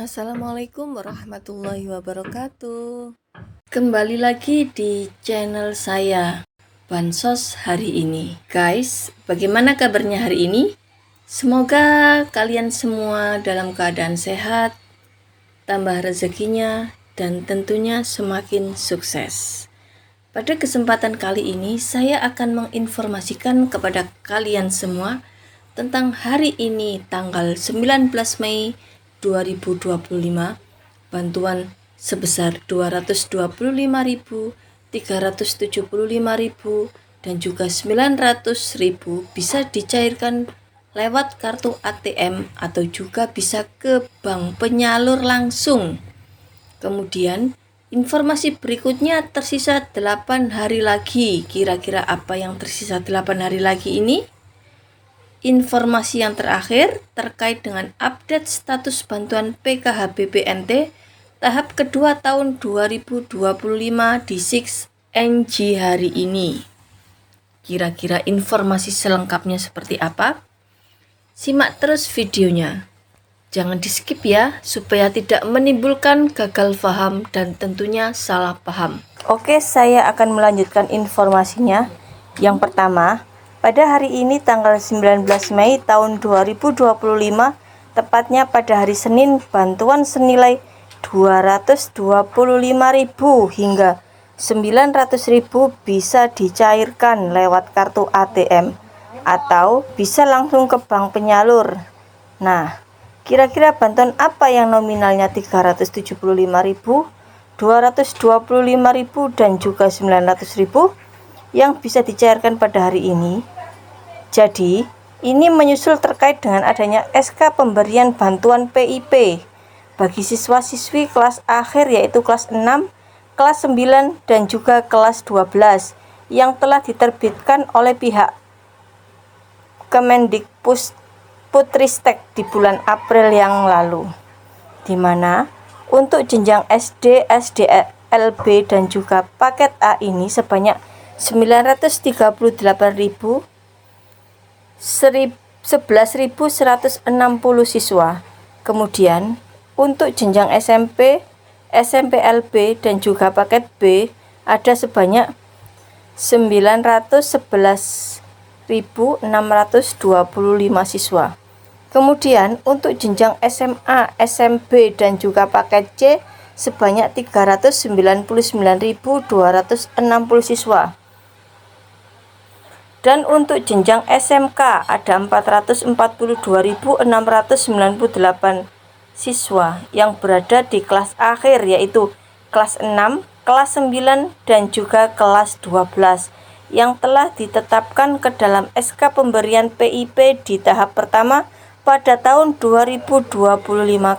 Assalamualaikum warahmatullahi wabarakatuh. Kembali lagi di channel saya, Bansos hari ini. Guys, bagaimana kabarnya hari ini? Semoga kalian semua dalam keadaan sehat, tambah rezekinya, dan tentunya semakin sukses. Pada kesempatan kali ini, saya akan menginformasikan kepada kalian semua tentang hari ini tanggal 19 Mei 2025, bantuan sebesar 225.000, 375.000, dan juga 900.000 bisa dicairkan lewat kartu ATM atau juga bisa ke bank penyalur langsung. Kemudian informasi berikutnya tersisa 8 hari lagi. Kira-kira apa yang tersisa 8 hari lagi ini? Informasi yang terakhir terkait dengan update status bantuan PKH BPNT tahap kedua tahun 2025 di 6NG hari ini. Kira-kira informasi selengkapnya seperti apa? Simak terus videonya. Jangan di-skip ya, supaya tidak menimbulkan gagal paham dan tentunya salah paham. Oke, saya akan melanjutkan informasinya. Yang pertama, pada hari ini tanggal 19 Mei tahun 2025, tepatnya pada hari Senin, bantuan senilai 225.000 hingga 900.000 bisa dicairkan lewat kartu ATM atau bisa langsung ke bank penyalur. Nah, kira-kira bantuan apa yang nominalnya 375.000, 225.000 dan juga 900.000 yang bisa dicairkan pada hari ini? Jadi, ini menyusul terkait dengan adanya SK pemberian bantuan PIP bagi siswa-siswi kelas akhir yaitu kelas 6, kelas 9 dan juga kelas 12 yang telah diterbitkan oleh pihak Kemendikbudristek di bulan April yang lalu, di mana untuk jenjang SD, SDLB dan juga paket A ini sebanyak 938.000 11.160 siswa. Kemudian untuk jenjang SMP, SMPLB dan juga paket B ada sebanyak 911.625 siswa. Kemudian untuk jenjang SMA, SMP dan juga paket C sebanyak 399.260 siswa. Dan untuk jenjang SMK ada 442.698 siswa yang berada di kelas akhir yaitu kelas 6, kelas 9 dan juga kelas 12 yang telah ditetapkan ke dalam SK pemberian PIP di tahap pertama pada tahun 2025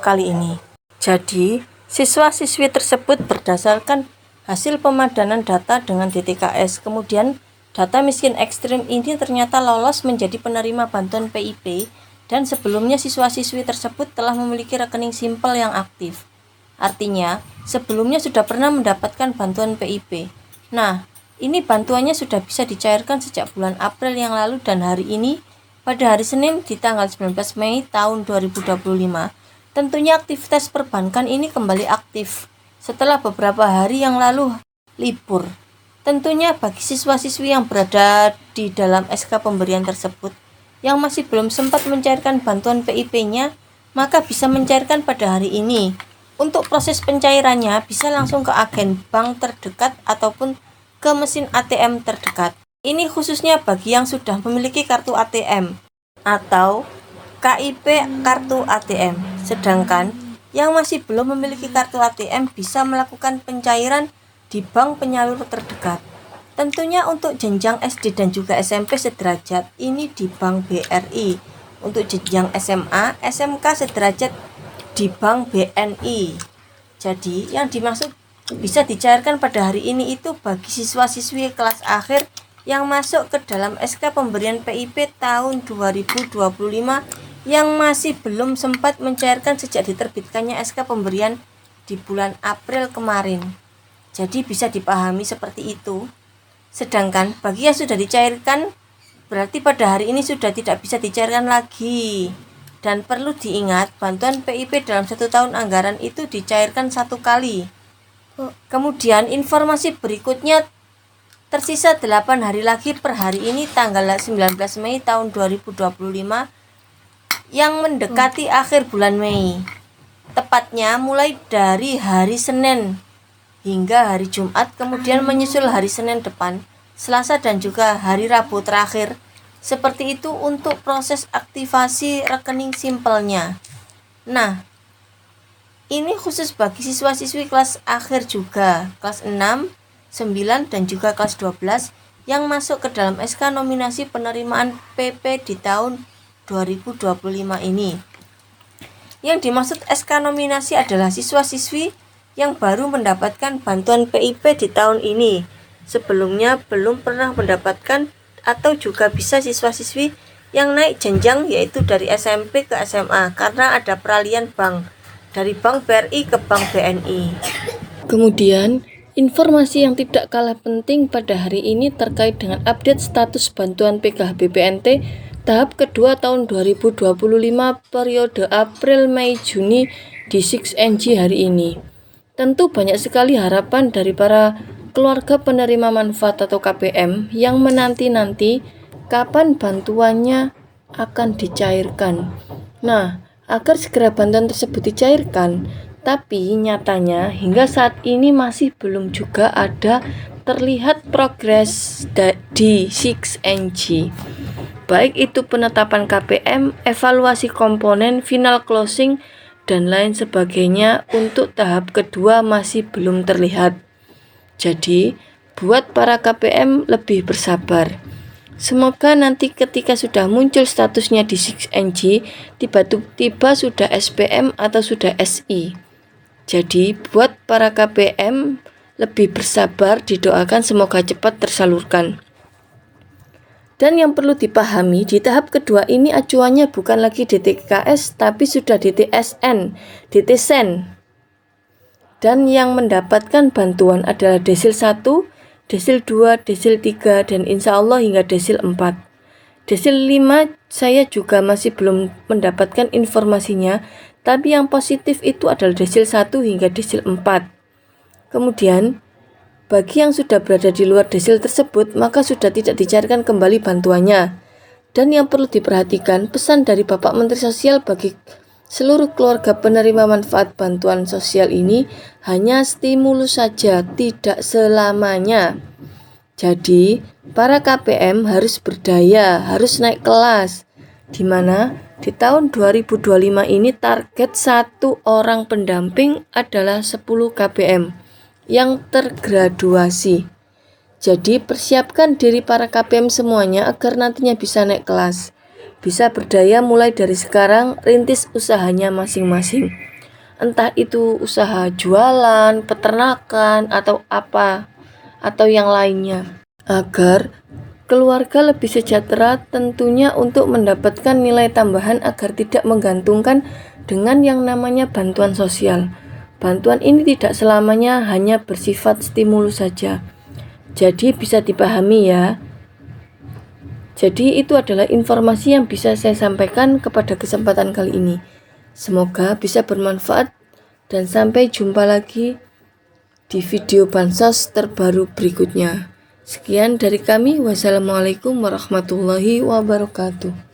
kali ini. Jadi, siswa-siswi tersebut berdasarkan hasil pemadanan data dengan DTKS, kemudian data miskin ekstrim ini ternyata lolos menjadi penerima bantuan PIP dan sebelumnya siswa-siswi tersebut telah memiliki rekening simpel yang aktif. Artinya, sebelumnya sudah pernah mendapatkan bantuan PIP. Nah, ini bantuannya sudah bisa dicairkan sejak bulan April yang lalu dan hari ini pada hari Senin di tanggal 19 Mei tahun 2025. Tentunya aktivitas perbankan ini kembali aktif setelah beberapa hari yang lalu libur. Tentunya bagi siswa-siswi yang berada di dalam SK pemberian tersebut yang masih belum sempat mencairkan bantuan PIP-nya, maka bisa mencairkan pada hari ini. Untuk proses pencairannya bisa langsung ke agen bank terdekat ataupun ke mesin ATM terdekat. Ini khususnya bagi yang sudah memiliki kartu ATM atau KIP kartu ATM. Sedangkan yang masih belum memiliki kartu ATM bisa melakukan pencairan di bank penyalur terdekat. Tentunya untuk jenjang SD dan juga SMP sederajat ini di Bank BRI. Untuk jenjang SMA, SMK sederajat di Bank BNI. Jadi yang dimaksud bisa dicairkan pada hari ini itu bagi siswa-siswi kelas akhir yang masuk ke dalam SK pemberian PIP tahun 2025 yang masih belum sempat mencairkan sejak diterbitkannya SK pemberian di bulan April kemarin. Jadi bisa dipahami seperti itu. Sedangkan bagi yang sudah dicairkan berarti pada hari ini sudah tidak bisa dicairkan lagi. Dan perlu diingat, bantuan PIP dalam 1 tahun anggaran itu dicairkan 1 kali. Kemudian informasi berikutnya, tersisa 8 hari lagi per hari ini tanggal 19 Mei tahun 2025 yang mendekati akhir bulan Mei. Tepatnya mulai dari hari Senin hingga hari Jumat, kemudian menyusul hari Senin depan, Selasa dan juga hari Rabu terakhir. Seperti itu untuk proses aktivasi rekening simpelnya. Nah, ini khusus bagi siswa-siswi kelas akhir juga, kelas 6, 9, dan juga kelas 12 yang masuk ke dalam SK nominasi penerimaan PP di tahun 2025 ini. Yang dimaksud SK nominasi adalah siswa-siswi yang baru mendapatkan bantuan PIP di tahun ini. Sebelumnya belum pernah mendapatkan, atau juga bisa siswa-siswi yang naik jenjang, yaitu dari SMP ke SMA karena ada peralihan bank dari Bank BRI ke Bank BNI. Kemudian, informasi yang tidak kalah penting pada hari ini terkait dengan update status bantuan PKH-BPNT tahap kedua tahun 2025 periode April, Mei, Juni di 6NG hari ini. Tentu banyak sekali harapan dari para keluarga penerima manfaat atau KPM yang menanti-nanti kapan bantuannya akan dicairkan. Nah, agar segera bantuan tersebut dicairkan, tapi nyatanya hingga saat ini masih belum juga ada terlihat progres di 6NG. Baik itu penetapan KPM, evaluasi komponen, final closing, dan lain sebagainya untuk tahap kedua masih belum terlihat. Jadi, buat para KPM lebih bersabar. Semoga nanti ketika sudah muncul statusnya di 6NG, tiba-tiba sudah SPM atau sudah SI. Jadi, buat para KPM lebih bersabar, didoakan semoga cepat tersalurkan. Dan yang perlu dipahami, di tahap kedua ini acuannya bukan lagi DTKS, tapi sudah DTSN, DTSEN. Dan yang mendapatkan bantuan adalah desil 1, desil 2, desil 3, dan insya Allah hingga desil 4. Desil 5 saya juga masih belum mendapatkan informasinya, tapi yang positif itu adalah desil 1 hingga desil 4. Kemudian, bagi yang sudah berada di luar desil tersebut, maka sudah tidak dicairkan kembali bantuannya. Dan yang perlu diperhatikan, pesan dari Bapak Menteri Sosial bagi seluruh keluarga penerima manfaat bantuan sosial ini hanya stimulus saja, tidak selamanya. Jadi, para KPM harus berdaya, harus naik kelas. Di mana di tahun 2025 ini target 1 orang pendamping adalah 10 KPM yang tergraduasi. Jadi, persiapkan diri para KPM semuanya agar nantinya bisa naik kelas. Bisa berdaya mulai dari sekarang, rintis usahanya masing-masing. Entah itu usaha jualan, peternakan, atau apa, atau yang lainnya. Agar keluarga lebih sejahtera, tentunya untuk mendapatkan nilai tambahan agar tidak menggantungkan dengan yang namanya bantuan sosial. Bantuan ini tidak selamanya hanya bersifat stimulus saja. Jadi bisa dipahami ya. Jadi itu adalah informasi yang bisa saya sampaikan kepada kesempatan kali ini. Semoga bisa bermanfaat dan sampai jumpa lagi di video bansos terbaru berikutnya. Sekian dari kami. Wassalamualaikum warahmatullahi wabarakatuh.